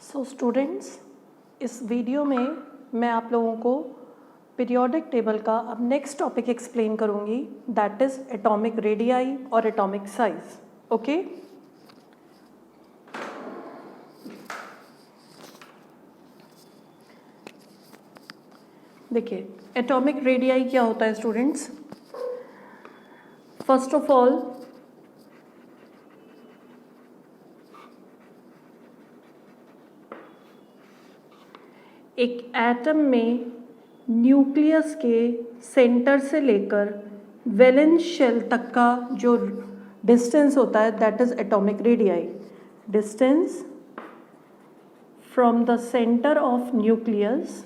So students, इस video में मैं आप लोगों को पीरियोडिक टेबल का अब नेक्स्ट टॉपिक एक्सप्लेन करूंगी, दैट इज़ एटॉमिक रेडियाई और एटॉमिक साइज। ओके, देखिए एटॉमिक रेडियाई क्या होता है स्टूडेंट्स। फर्स्ट ऑफ ऑल एक एटम में न्यूक्लियस के सेंटर से लेकर वैलेंस शेल तक का जो डिस्टेंस होता है that is atomic radii. Distance from the centre of nucleus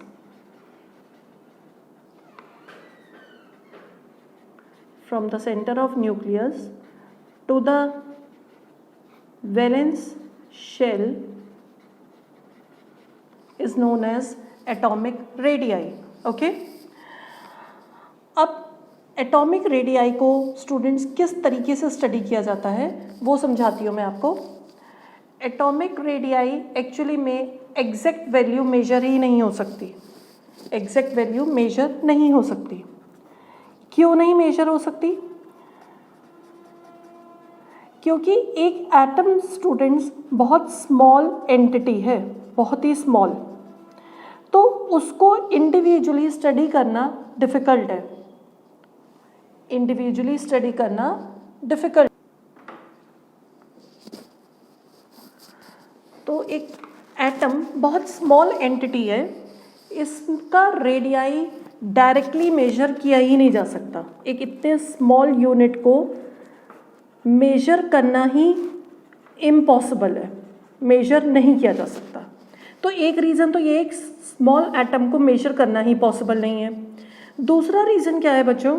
to the valence shell is known as atomic radii। Okay, अब एटॉमिक रेडियाई को स्टूडेंट्स किस तरीके से स्टडी किया जाता है वो समझाती हूँ मैं आपको। एटॉमिक रेडियाई एक्चुअली में एग्जैक्ट वैल्यू मेजर ही नहीं हो सकती। एग्जैक्ट वैल्यू मेजर नहीं हो सकती। क्यों नहीं मेजर हो सकती? क्योंकि एक एटम स्टूडेंट्स बहुत स्मॉल एंटिटी है, बहुत ही स्मॉल, तो उसको इंडिविजुअली स्टडी करना डिफिकल्ट है। इंडिविजुअली स्टडी करना डिफिकल्ट। तो एक एटम बहुत स्मॉल एंटिटी है, इसका रेडियाई डायरेक्टली मेजर किया ही नहीं जा सकता। एक इतने स्मॉल यूनिट को मेजर करना ही इम्पॉसिबल है, मेजर नहीं किया जा सकता। तो एक रीज़न तो ये एक स्मॉल एटम को मेजर करना ही पॉसिबल नहीं है। दूसरा रीज़न क्या है बच्चों?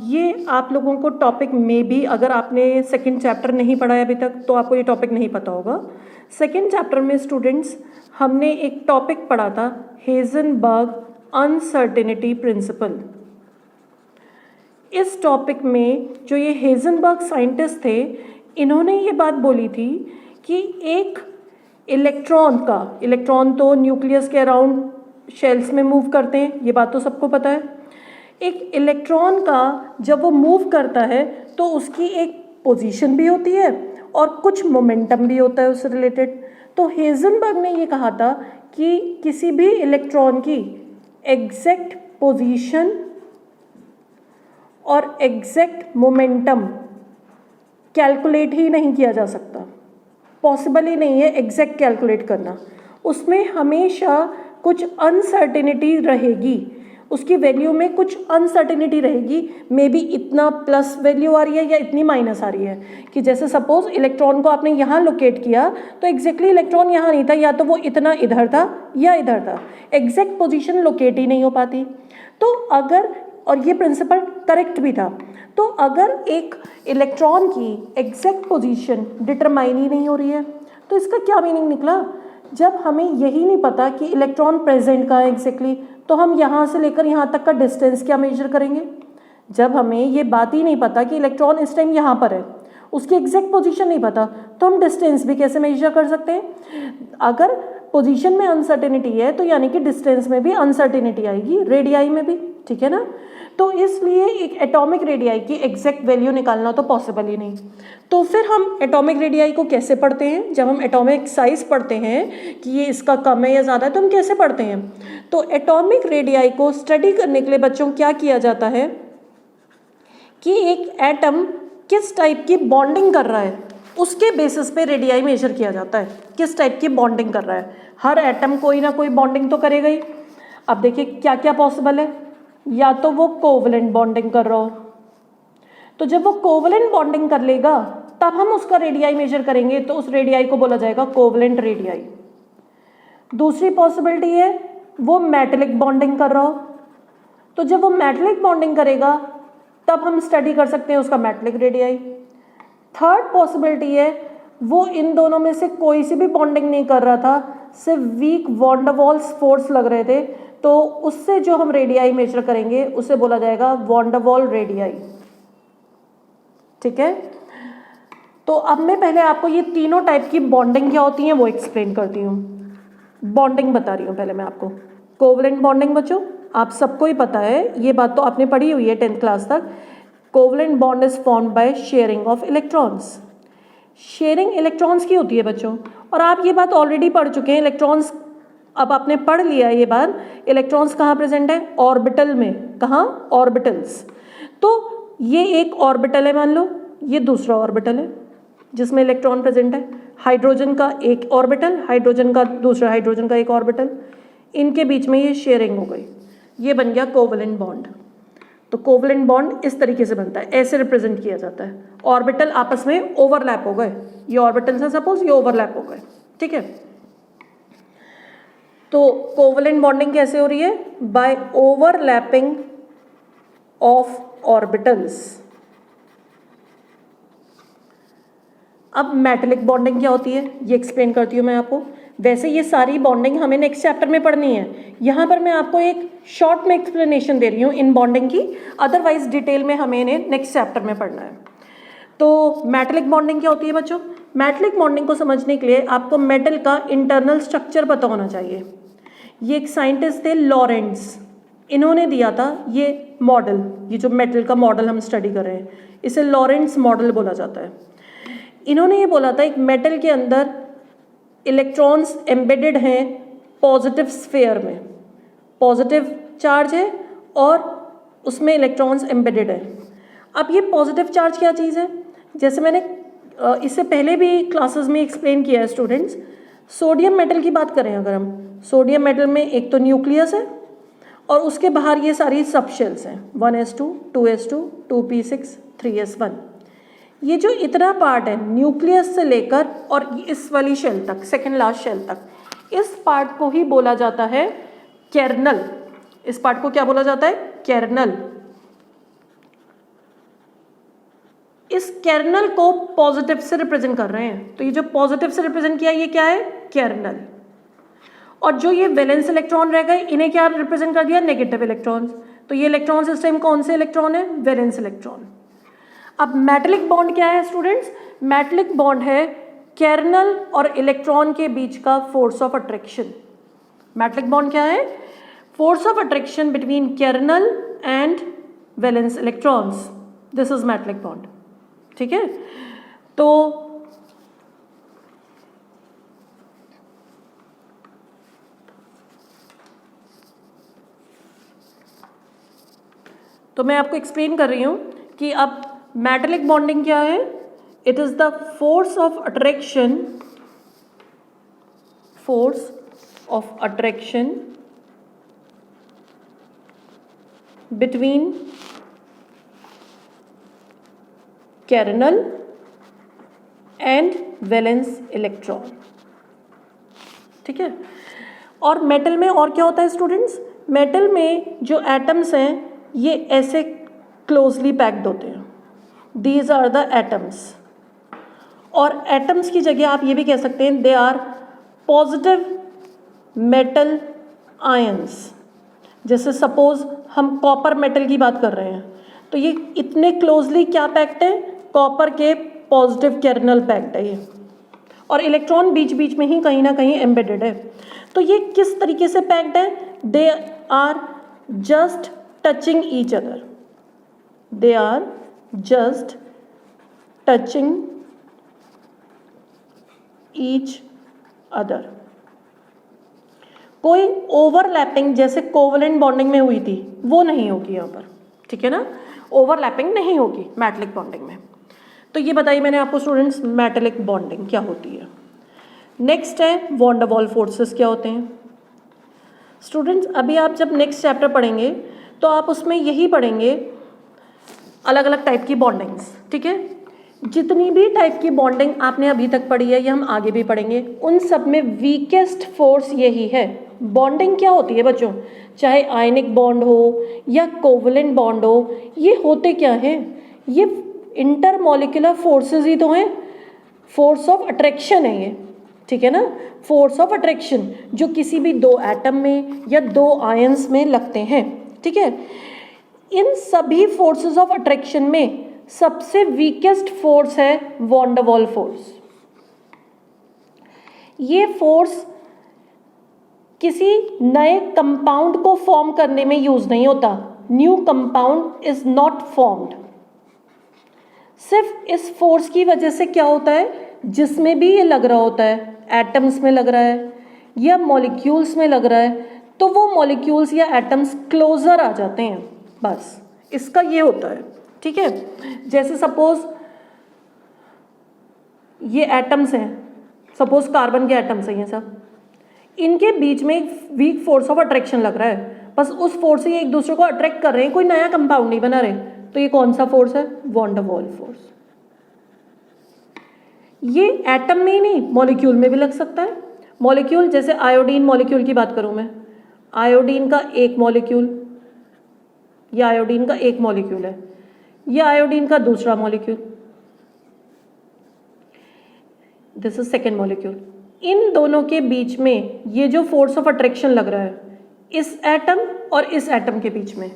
ये आप लोगों को टॉपिक में भी, अगर आपने सेकंड चैप्टर नहीं पढ़ा है अभी तक तो आपको ये टॉपिक नहीं पता होगा। सेकंड चैप्टर में स्टूडेंट्स हमने एक टॉपिक पढ़ा था, हेजनबर्ग अनसर्टेनिटी प्रिंसिपल। इस टॉपिक में जो ये हेजनबर्ग साइंटिस्ट थे, इन्होंने ये बात बोली थी कि एक इलेक्ट्रॉन तो न्यूक्लियस के अराउंड शेल्स में मूव करते हैं, ये बात तो सबको पता है। एक इलेक्ट्रॉन का जब वो मूव करता है तो उसकी एक पोजीशन भी होती है और कुछ मोमेंटम भी होता है उससे रिलेटेड। तो हेजनबर्ग ने ये कहा था कि किसी भी इलेक्ट्रॉन की एग्जैक्ट पोजीशन और एग्जैक्ट मोमेंटम कैलकुलेट ही नहीं किया जा सकता, पॉसिबल ही नहीं है एग्जैक्ट कैलकुलेट करना। उसमें हमेशा कुछ अनसर्टेनिटी रहेगी, उसकी वैल्यू में कुछ अनसर्टेनिटी रहेगी। मे बी इतना प्लस वैल्यू आ रही है या इतनी माइनस आ रही है, कि जैसे सपोज इलेक्ट्रॉन को आपने यहाँ लोकेट किया तो एग्जैक्टली इलेक्ट्रॉन यहाँ नहीं था, या तो वो इतना इधर था या इधर था, एग्जैक्ट पोजीशन लोकेट ही नहीं हो पाती। तो अगर, और ये प्रिंसिपल करेक्ट भी था, तो अगर एक इलेक्ट्रॉन की एग्जैक्ट पोजीशन डिटरमाइन ही नहीं हो रही है तो इसका क्या मीनिंग निकला? जब हमें यही नहीं पता कि इलेक्ट्रॉन प्रेजेंट कहाँ है एग्जैक्टली, तो हम यहाँ से लेकर यहाँ तक का डिस्टेंस क्या मेजर करेंगे? जब हमें ये बात ही नहीं पता कि इलेक्ट्रॉन इस टाइम यहाँ पर है, उसकी एग्जैक्ट पोजीशन नहीं पता, तो हम डिस्टेंस भी कैसे मेजर कर सकते हैं? अगर पोजीशन में अनसर्टेनिटी है तो यानी कि डिस्टेंस में भी अनसर्टेनिटी आएगी, रेडियाई में भी, ठीक है ना। तो इसलिए एक एटॉमिक रेडियाई की एग्जैक्ट वैल्यू निकालना तो पॉसिबल ही नहीं। तो फिर हम एटॉमिक रेडियाई को कैसे पढ़ते हैं? जब हम एटॉमिक साइज पढ़ते हैं कि ये इसका कम है या ज़्यादा है, तो हम कैसे पढ़ते हैं? तो एटॉमिक रेडियाई को स्टडी करने के लिए बच्चों क्या किया जाता है कि एक एटम किस टाइप की बॉन्डिंग कर रहा है, उसके बेसिस पे रेडियाई मेजर किया जाता है। किस टाइप की बॉन्डिंग कर रहा है, हर एटम कोई ना कोई बॉन्डिंग तो करेगा ही। अब देखिए क्या क्या पॉसिबल है, या तो वो कोवलेंट बॉन्डिंग कर रहा हो, तो जब वो कोवलेंट बॉन्डिंग कर लेगा तब हम उसका रेडियाई मेजर करेंगे, तो उस रेडियाई को बोला जाएगा कोवलेंट रेडियाई। दूसरी पॉसिबिलिटी है वो मेटलिक बॉन्डिंग कर रहा हो, तो जब वो मेटलिक बॉन्डिंग करेगा तब हम स्टडी कर सकते हैं उसका मेटलिक रेडियाई। थर्ड पॉसिबिलिटी है वो इन दोनों में से कोई सी भी बॉन्डिंग नहीं कर रहा था, सिर्फ weak van der Waals force लग रहे थे, तो उससे जो हम रेडियाई मेजर करेंगे उसे बोला जाएगा वॉन डर वाल रेडियाई। ठीक है। तो अब मैं पहले आपको ये तीनों टाइप की बॉन्डिंग क्या होती हैं वो एक्सप्लेन करती हूँ। बॉन्डिंग बता रही हूँ पहले मैं आपको। कोवलेंट बॉन्डिंग बच्चों आप सबको ही पता है, ये बात तो आपने पढ़ी हुई है 10th क्लास तक। Covalent bond is formed by sharing of electrons. Sharing electrons की होती है बच्चों, और आप ये बात ऑलरेडी पढ़ चुके हैं। इलेक्ट्रॉन्स अब आपने पढ़ लिया ये बात, इलेक्ट्रॉन्स कहाँ प्रेजेंट है? ऑर्बिटल में। कहाँ? ऑर्बिटल्स। तो ये एक ऑर्बिटल है मान लो, ये दूसरा ऑर्बिटल है जिसमें इलेक्ट्रॉन प्रेजेंट है। हाइड्रोजन का एक ऑर्बिटल, हाइड्रोजन का दूसरा, हाइड्रोजन का एक ऑर्बिटल, इनके बीच में ये शेयरिंग हो गई, ये बन गया कोवलेंट बॉन्ड। तो कोवलेंट बॉन्ड इस तरीके से बनता है, ऐसे रिप्रेजेंट किया जाता है। ऑर्बिटल आपस में ओवरलैप हो गए, ये ऑर्बिटल्स हैं सपोज, ये ओवरलैप हो गए, ठीक है। तो कोवलेंट बॉन्डिंग कैसे हो रही है? By overlapping of orbitals. अब मेटेलिक बॉन्डिंग क्या होती है ये एक्सप्लेन करती हूँ मैं आपको। वैसे ये सारी बॉन्डिंग हमें नेक्स्ट चैप्टर में पढ़नी है, यहाँ पर मैं आपको एक शॉर्ट में एक्सप्लेनेशन दे रही हूँ इन बॉन्डिंग की, अदरवाइज डिटेल में हमें इन्हें नेक्स्ट चैप्टर में पढ़ना है। तो मेटेलिक बॉन्डिंग क्या होती है बच्चों? मेटेलिक बॉन्डिंग को समझने के लिए आपको मेटल का इंटरनल स्ट्रक्चर पता होना चाहिए। ये एक साइंटिस्ट थे लॉरेंट्ज, इन्होंने दिया था ये मॉडल, ये जो मेटल का मॉडल हम स्टडी कर रहे हैं इसे लॉरेंट्ज मॉडल बोला जाता है। इन्होंने ये बोला था एक मेटल के अंदर इलेक्ट्रॉन्स एम्बेडेड हैं पॉजिटिव स्फीयर में, पॉजिटिव चार्ज है और उसमें इलेक्ट्रॉन्स एम्बेडेड है। अब ये पॉजिटिव चार्ज क्या चीज़ है? जैसे मैंने इससे पहले भी क्लासेस में एक्सप्लेन किया है स्टूडेंट्स। सोडियम मेटल की बात करें अगर हम, सोडियम मेटल में एक तो न्यूक्लियस है और उसके बाहर ये सारी सब शेल्स हैं, 1s2, 2s2, 2p6, 3s1। ये जो इतना पार्ट है न्यूक्लियस से लेकर और इस वाली शेल तक, सेकेंड लास्ट शेल तक, इस पार्ट को ही बोला जाता है केर्नल। इस पार्ट को क्या बोला जाता है? केर्नल। इस केर्नल को पॉजिटिव से रिप्रेजेंट कर रहे हैं, तो ये जो पॉजिटिव से रिप्रेजेंट किया ये क्या है? केर्नल। और जो ये वैलेंस इलेक्ट्रॉन रह गए इन्हें क्या रिप्रेजेंट कर दिया? Negative electrons. तो ये इलेक्ट्रॉन्स इस टाइम कौन से इलेक्ट्रॉन है? Valence electron. अब मेटेलिक बॉन्ड क्या है स्टूडेंट्स? मेटेलिक बॉन्ड है केर्नल और इलेक्ट्रॉन के बीच का force of attraction. Metallic bond क्या है? Force of attraction between kernel and valence electrons, this is metallic bond, ठीक है। तो मैं आपको एक्सप्लेन कर रही हूं कि अब मेटेलिक बॉन्डिंग क्या है? It is the force of attraction between kernel and valence electron, ठीक है। और मेटल में और क्या होता है स्टूडेंट्स? मेटल में जो एटम्स हैं ये ऐसे क्लोजली पैक्ड होते हैं, दीज आर द एटम्स। और एटम्स की जगह आप ये भी कह सकते हैं they are positive metal ions. जैसे सपोज हम कॉपर मेटल की बात कर रहे हैं तो ये इतने क्लोजली क्या पैक्ड है? कॉपर के पॉजिटिव केर्नल पैक्ड है ये, और इलेक्ट्रॉन बीच बीच में ही कहीं ना कहीं एम्बेडेड है। तो ये किस तरीके से पैक्ड है? They are just touching each other, they are just touching each other. कोई ओवरलैपिंग जैसे कोवलेंट बॉन्डिंग में हुई थी वो नहीं होगी यहाँ पर, ठीक है ना। ओवरलैपिंग नहीं होगी मेटेलिक बॉन्डिंग में। तो ये बताइए मैंने आपको स्टूडेंट्स मेटेलिक बॉन्डिंग क्या होती है। नेक्स्ट है वॉन डर वाल फोर्सेस क्या होते हैं स्टूडेंट्स। अभी आप जब नेक्स्ट चैप्टर पढ़ेंगे तो आप उसमें यही पढ़ेंगे अलग अलग टाइप की बॉन्डिंग्स, ठीक है। जितनी भी टाइप की बॉन्डिंग आपने अभी तक पढ़ी है, ये हम आगे भी पढ़ेंगे, उन सब में वीकेस्ट फोर्स यही है। बॉन्डिंग क्या होती है बच्चों? चाहे आयनिक बॉन्ड हो या कोवलेंट बॉन्ड हो, ये होते क्या हैं? ये इंटरमॉलिक्यूलर फोर्सेस ही तो हैं। फोर्स ऑफ अट्रैक्शन है ये, ठीक है ना। फोर्स ऑफ अट्रैक्शन जो किसी भी दो एटम में या दो आयंस में लगते हैं, ठीक है। इन सभी फोर्सेस ऑफ अट्रैक्शन में सबसे वीकेस्ट फोर्स है वॉन डर वाल फोर्स। ये फोर्स किसी नए कंपाउंड को फॉर्म करने में यूज नहीं होता। New compound is not formed. सिर्फ इस फोर्स की वजह से क्या होता है, जिसमें भी ये लग रहा होता है, एटम्स में लग रहा है या मॉलिक्यूल्स में लग रहा है, तो वो मॉलिक्यूल्स या एटम्स क्लोजर आ जाते हैं। बस इसका ये होता है, ठीक है। जैसे सपोज ये एटम्स हैं, सपोज कार्बन के एटम्स हैं ये सब, इनके बीच में एक वीक फोर्स ऑफ अट्रैक्शन लग रहा है, बस उस फोर्स से ये एक दूसरे को अट्रैक्ट कर रहे हैं, कोई नया कंपाउंड नहीं बना रहे। तो ये कौन सा फोर्स है, वॉन डर वाल फोर्स। ये एटम में ही नहीं, मॉलिक्यूल में भी लग सकता है। मॉलिक्यूल जैसे आयोडीन मॉलिक्यूल की बात करूं मैं, आयोडीन का एक मॉलिक्यूल, ये आयोडीन का एक मॉलिक्यूल है, ये आयोडीन का दूसरा molecule, this is second molecule. इन दोनों के बीच में ये जो फोर्स ऑफ अट्रैक्शन लग रहा है, इस एटम और इस एटम के बीच में,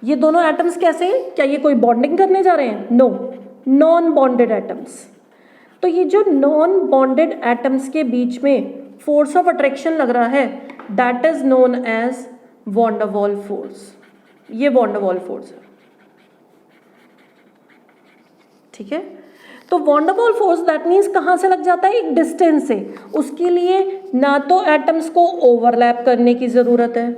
ये दोनों एटम्स कैसे हैं, क्या ये कोई बॉन्डिंग करने जा रहे हैं, नो, नॉन बॉन्डेड एटम्स। तो ये जो नॉन बॉन्डेड एटम्स के बीच में फोर्स ऑफ अट्रैक्शन लग रहा है, that is known as van der Waal force. ये वॉन डर वाल फोर्स है, ठीक है। तो von der Waal force that means कहाँ से लग जाता है, एक डिस्टेंस से। उसके लिए ना तो एटम्स को ओवरलैप करने की ज़रूरत है,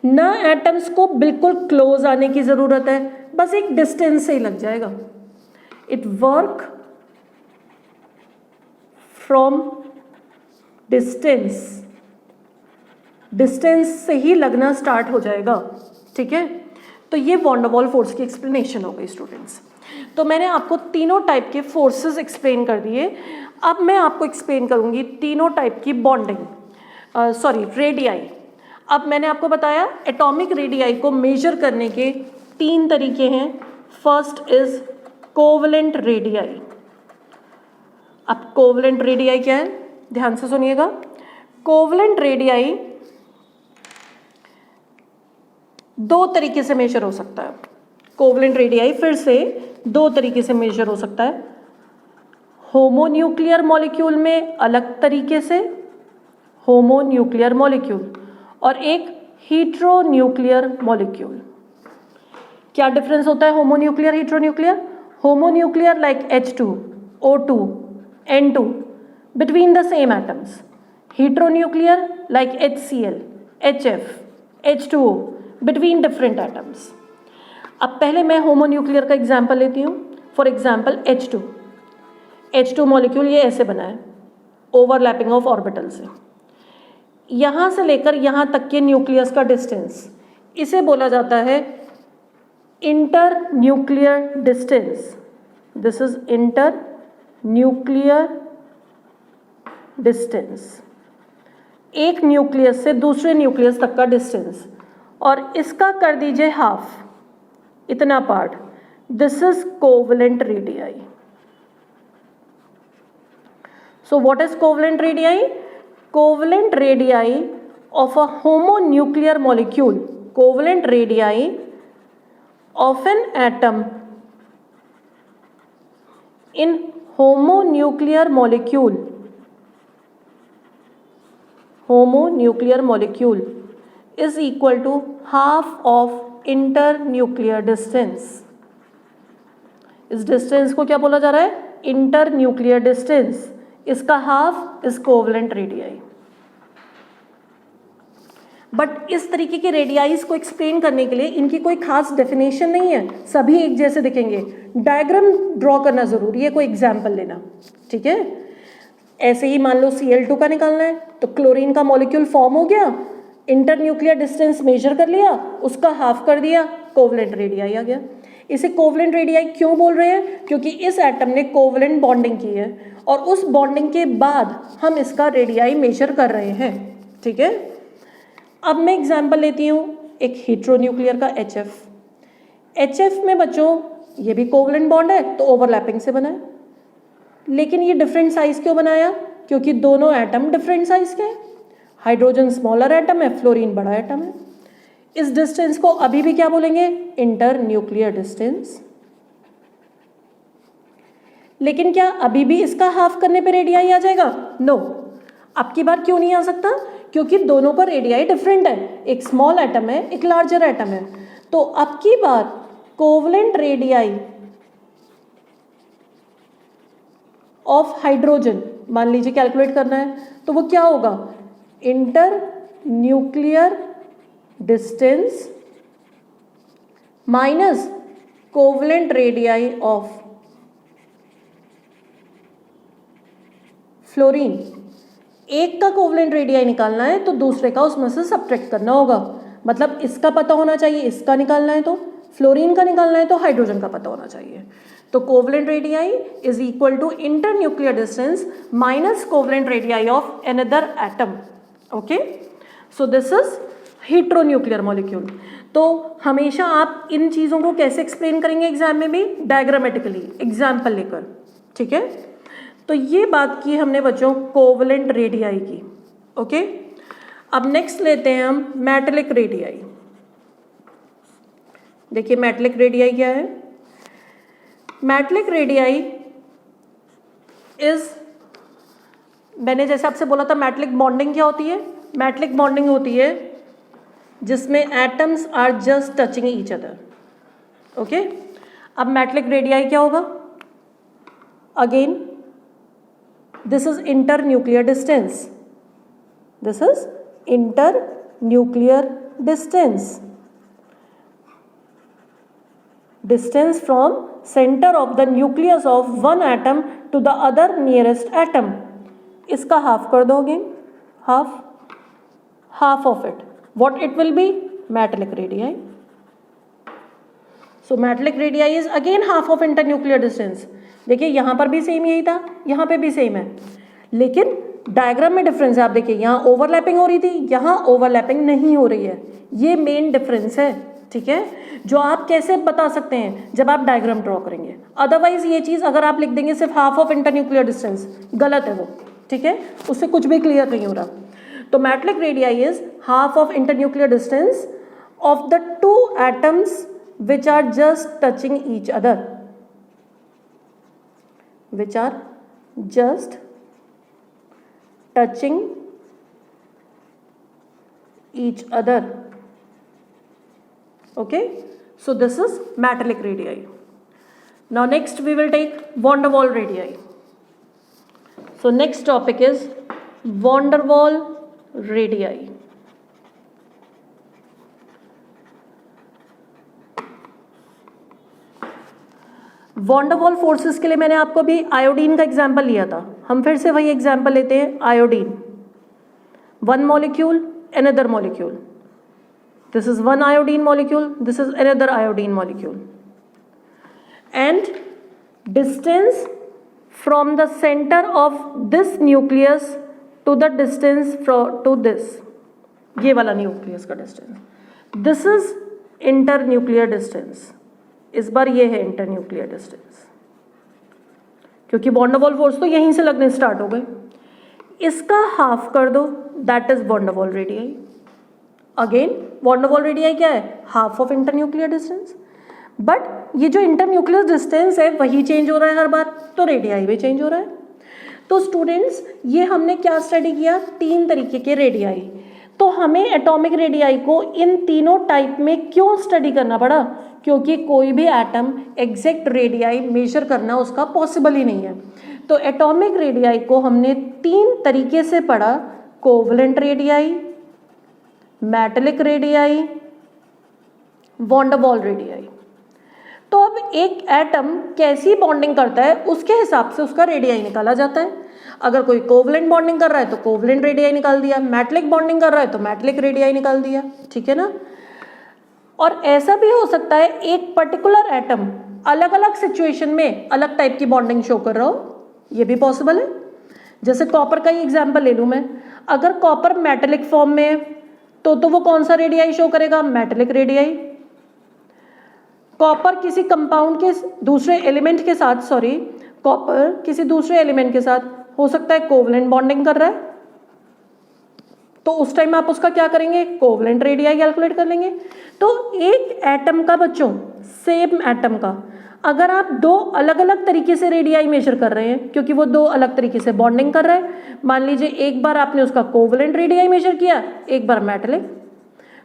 ना एटम्स को बिल्कुल क्लोज आने की ज़रूरत है, बस एक डिस्टेंस से ही लग जाएगा। It work from distance, distance से ही लगना स्टार्ट हो जाएगा, ठीक है। तो ये वॉन डर वाल फोर्स की एक्सप्लेनेशन हो गई स्टूडेंट्स। तो मैंने आपको तीनों टाइप के फोर्सेस एक्सप्लेन कर दिए। अब मैं आपको एक्सप्लेन करूंगी तीनों टाइप की बॉन्डिंग, रेडियाई। अब मैंने आपको बताया एटॉमिक रेडियाई को मेजर करने के 3 तरीके हैं। First is covalent radii. अब कोवलेंट रेडियाई क्या है, ध्यान से सुनिएगा। कोवलेंट रेडियाई 2 तरीके से मेजर हो सकता है। कोवलेंट रेडियाई फिर से 2 तरीके से मेजर हो सकता है। होमोन्यूक्लियर मॉलिक्यूल में अलग तरीके से, होमोन्यूक्लियर मॉलिक्यूल, और एक हीट्रोन्यूक्लियर मॉलिक्यूल। क्या डिफरेंस होता है homonuclear heteronuclear? Homonuclear like H2, O2, N2 between the same atoms. Heteronuclear like HCl, HF, H2O between different atoms. अब पहले मैं होमोन्यूक्लियर का एग्जाम्पल लेती हूँ। फॉर एग्जाम्पल H2 मॉलिक्यूल ये ऐसे बना है, ओवरलैपिंग ऑफ ऑर्बिटल से। यहाँ से लेकर यहाँ तक के न्यूक्लियस का डिस्टेंस, इसे बोला जाता है inter nuclear distance. This is inter nuclear distance, एक न्यूक्लियस से दूसरे न्यूक्लियस तक का डिस्टेंस, और इसका कर दीजिए हाफ, इतना part. This is covalent radii. So what is covalent radii? Covalent radii of a homonuclear molecule, covalent radii of an atom in homonuclear molecule is equal to half of internuclear distance. इस distance को क्या बोला जा रहा है? Internuclear distance. इसका half is covalent radii. But इस तरीके के रेडियाइज को एक्सप्लेन करने के लिए इनकी कोई खास डेफिनेशन नहीं है, सभी एक जैसे दिखेंगे। डायग्राम ड्रॉ करना जरूरी है, कोई एग्जाम्पल लेना, ठीक है। ऐसे ही मान लो Cl2 का निकालना है, तो क्लोरीन का मॉलिक्यूल फॉर्म हो गया, इंटरन्यूक्लियर डिस्टेंस मेजर कर लिया, उसका हाफ कर दिया, कोवलेंट रेडियाई आ गया। इसे कोवलेंट रेडियाई क्यों बोल रहे हैं? क्योंकि इस एटम ने कोवलेंट बॉन्डिंग की है और उस बॉन्डिंग के बाद हम इसका रेडियाई मेजर कर रहे हैं, ठीक है। अब मैं एग्जाम्पल लेती हूँ एक हीट्रोन्यूक्लियर का HF में बच्चों ये भी कोवलेंट बॉन्ड है, तो ओवरलैपिंग से बना है। लेकिन ये डिफरेंट साइज क्यों बनाया? क्योंकि दोनों एटम डिफरेंट साइज के हैं। हाइड्रोजन स्मॉलर एटम है, फ्लोरीन बड़ा एटम है। इस डिस्टेंस को अभी भी क्या बोलेंगे? Inter nuclear distance. लेकिन क्या अभी भी इसका हाफ करने पे रेडियाई आ जाएगा? नो, अब की बार क्यों नहीं आ सकता? क्योंकि दोनों का रेडियाई डिफरेंट है, एक स्मॉल एटम है, एक लार्जर एटम है। तो अब की बार कोवलेंट रेडियाई ऑफ हाइड्रोजन मान लीजिए कैलकुलेट करना है, तो वो क्या होगा? Inter nuclear distance minus covalent radii of fluorine. एक का कोवलेंट रेडियाई निकालना है तो दूसरे का उसमें से सब्ट्रैक्ट करना होगा। मतलब इसका पता होना चाहिए, इसका निकालना है तो फ्लोरीन का निकालना है तो हाइड्रोजन का पता होना चाहिए। तो covalent radii is equal to inter nuclear distance minus covalent radii of another atom. Okay, so this is heteronuclear molecule. तो हमेशा आप इन चीज़ों को कैसे एक्सप्लेन करेंगे एग्जाम में भी? डायग्रामेटिकली, एग्जाम्पल लेकर। ठीक है, तो ये बात की हमने बच्चों कोवलेंट रेडियाई की। ओके, अब नेक्स्ट लेते हैं हम मेटेलिक रेडियाई। देखिए मेटेलिक रेडियाई क्या है? मेटेलिक रेडियाई इज, मैंने जैसे आपसे बोला था मेटेलिक बॉन्डिंग क्या होती है? मेटेलिक बॉन्डिंग होती है जिसमें atoms are just touching each other. Okay, अब मेटेलिक रेडियाई क्या होगा? Again this is inter nuclear distance, this is inter nuclear distance, distance from center of the nucleus of one atom to the other nearest atom। इसका half कर दोगे, half of it, what it will be? Metallic radii। so metallic radii is again half of internuclear distance। देखिए यहाँ पर भी same यही था, यहाँ पे भी सेम है, लेकिन डायग्राम में डिफरेंस है। आप देखिए यहाँ ओवरलैपिंग हो रही थी, यहाँ ओवरलैपिंग नहीं हो रही है, ये मेन डिफरेंस है। ठीक है, जो आप कैसे बता सकते हैं? जब आप डायग्राम ड्रॉ करेंगे। अदरवाइज ये चीज़ अगर आप लिख देंगे सिर्फ हाफ ऑफ इंटरन्यूक्लियर डिस्टेंस, गलत है वो। ठीक है, उससे कुछ भी क्लियर नहीं हो रहा। तो metallic radii is half of internuclear distance of the two atoms which are just touching each other, which are just touching each other। Okay, so this is metallic radii। now next we will take van der Waals radii। so next topic is van der Waals radii। Van der Waal forces के लिए मैंने आपको भी iodine का example लिया था, हम फिर से वही एग्जाम्पल लेते हैं। Iodine, one molecule another molecule, this is one iodine molecule, this is another iodine molecule, and distance from the centre of this nucleus to the distance to this, ये वाला न्यूक्लियस का distance, this is inter nuclear distance. इस बार ये है inter nuclear distance, क्योंकि van der Waal force तो यहीं से लगने स्टार्ट हो गए। इसका हाफ कर दो, that is van der Waal radii. Again van der Waal radii क्या है? Half of inter nuclear distance. But ये जो इंटर न्यूक्लियर डिस्टेंस है वही चेंज हो रहा है हर बार, तो रेडियाई भी चेंज हो रहा है। तो स्टूडेंट्स ये हमने क्या स्टडी किया? तीन तरीके के रेडियाई। तो हमें एटॉमिक रेडियाई को इन तीनों टाइप में क्यों स्टडी करना पड़ा? क्योंकि कोई भी एटम एग्जैक्ट रेडियाई मेजर करना उसका पॉसिबल ही नहीं है। तो एटॉमिक रेडियाई को हमने तीन तरीके से पढ़ा, covalent radii, metallic radii, van der Waal radii. तो अब एक एटम कैसी बॉन्डिंग करता है उसके हिसाब से उसका रेडियाई निकाला जाता है। अगर कोई कोवलेंट बॉन्डिंग कर रहा है तो कोवलेंट रेडियाई निकाल दिया, मेटेलिक बॉन्डिंग कर रहा है तो मेटेलिक रेडियाई निकाल दिया। ठीक है ना? और ऐसा भी हो सकता है एक पर्टिकुलर एटम अलग अलग सिचुएशन में अलग टाइप की बॉन्डिंग शो कर रहा हो, ये भी पॉसिबल है। जैसे कॉपर का ही एग्जांपल ले लूँ मैं, अगर कॉपर मेटेलिक फॉर्म में है तो वो कौन सा रेडियाई शो करेगा? Metallic radii. कॉपर किसी कंपाउंड के दूसरे एलिमेंट के साथ, कॉपर किसी दूसरे एलिमेंट के साथ हो सकता है कोवलेंट बॉन्डिंग कर रहा है, तो उस टाइम आप उसका क्या करेंगे? कोवलेंट रेडियाई कैलकुलेट कर लेंगे। तो एक एटम का बच्चों, सेम एटम का अगर आप दो अलग अलग तरीके से रेडियाई मेजर कर रहे हैं, क्योंकि वो दो अलग तरीके से बॉन्डिंग कर रहे हैं, मान लीजिए एक बार आपने उसका कोवलेंट रेडियाई मेजर किया, एक बार मेटलिक,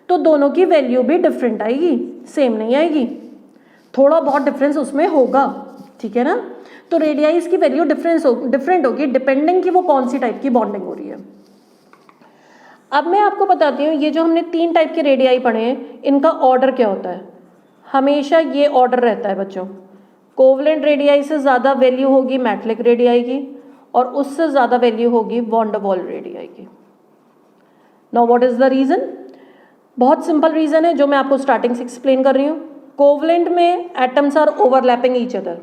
तो दोनों की वैल्यू भी डिफरेंट आएगी, सेम नहीं आएगी, थोड़ा बहुत डिफरेंस उसमें होगा, ठीक है ना। तो रेडियाइज की वैल्यू डिफरेंट होगी डिपेंडिंग कि वो कौन सी टाइप की बॉन्डिंग हो रही है। अब मैं आपको बताती हूँ, ये जो हमने 3 टाइप के रेडियाई पढ़े हैं, इनका ऑर्डर क्या होता है। हमेशा ये ऑर्डर रहता है बच्चों, कोवलेंट रेडियाई से ज़्यादा वैल्यू होगी मेटलिक रेडियाई की, और उससे ज़्यादा वैल्यू होगी वॉन डर वाल रेडियाई की। Now what is the reason? बहुत सिंपल रीज़न है जो मैं आपको स्टार्टिंग से एक्सप्लेन कर रही हूँ। कोवलेंट में atoms are overlapping each other,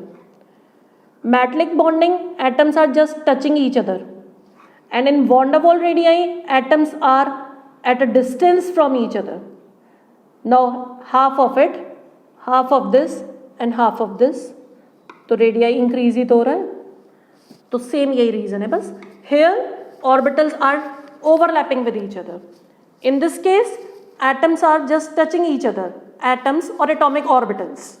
metallic bonding atoms are just touching each other, and in van der Waal radii atoms are at a distance from each other. Now half of it, half of this and half of this, तो radii increase ही तो हो रहा है, तो same यही reason है बस। Here orbitals are overlapping with each other. In this case atoms are just touching each other, atoms or atomic orbitals,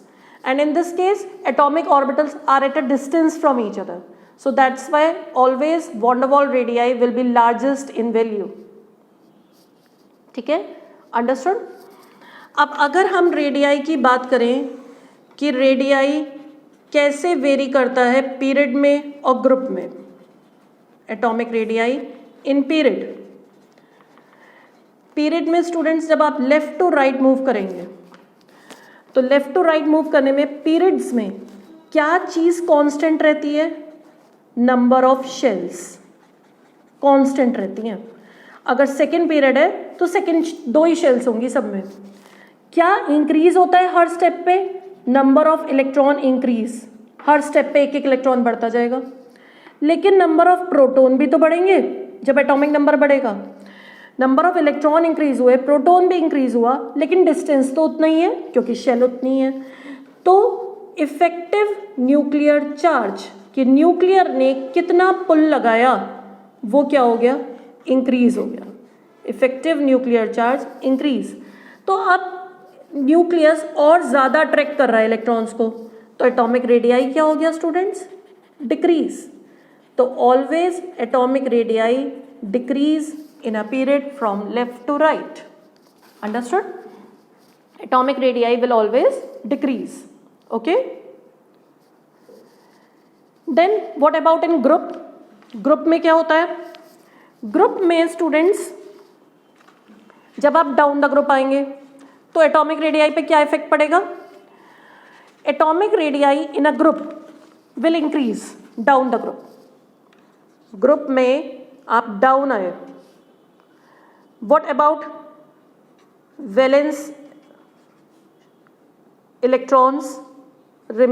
and in this case atomic orbitals are at a distance from each other. So that's why always van der Waal radii will be largest in value, ठीक है, understood. अब अगर हम radii की बात करें कि radii कैसे वेरी करता है पीरियड में और ग्रुप में, एटॉमिक रेडियाई इन पीरियड में स्टूडेंट्स जब आप लेफ्ट टू राइट मूव करेंगे, तो लेफ्ट टू राइट मूव करने में पीरियड्स में क्या चीज़ कांस्टेंट रहती है? नंबर ऑफ शेल्स कांस्टेंट रहती हैं। अगर सेकेंड पीरियड है तो सेकेंड 2 ही शेल्स होंगी सब में। क्या इंक्रीज होता है हर स्टेप पे? Number of electron increase, her step पे 1-1 इलेक्ट्रॉन बढ़ता जाएगा, लेकिन नंबर ऑफ प्रोटॉन भी तो बढ़ेंगे जब एटॉमिक नंबर बढ़ेगा। नंबर ऑफ इलेक्ट्रॉन इंक्रीज हुए, प्रोटॉन भी इंक्रीज हुआ, लेकिन डिस्टेंस तो उतना ही है क्योंकि शेल उतनी है। तो इफेक्टिव न्यूक्लियर चार्ज कि न्यूक्लियर ने कितना पुल लगाया, वो क्या हो गया? इंक्रीज हो गया। Effective nuclear charge increase. तो अब न्यूक्लियस और ज़्यादा अट्रैक्ट कर रहा है इलेक्ट्रॉन्स को, तो एटॉमिक रेडियाई क्या हो गया स्टूडेंट्स? डिक्रीज। तो always atomic radii decrease in a period from left to right. Understood? Atomic radii will always decrease. Okay? Then what about in group? Group में क्या होता है? Group में students जब आप down the group आएंगे तो atomic radii पे क्या effect पड़ेगा? Atomic radii in a group will increase down the group. Group में आप down आए, what about valence electrons?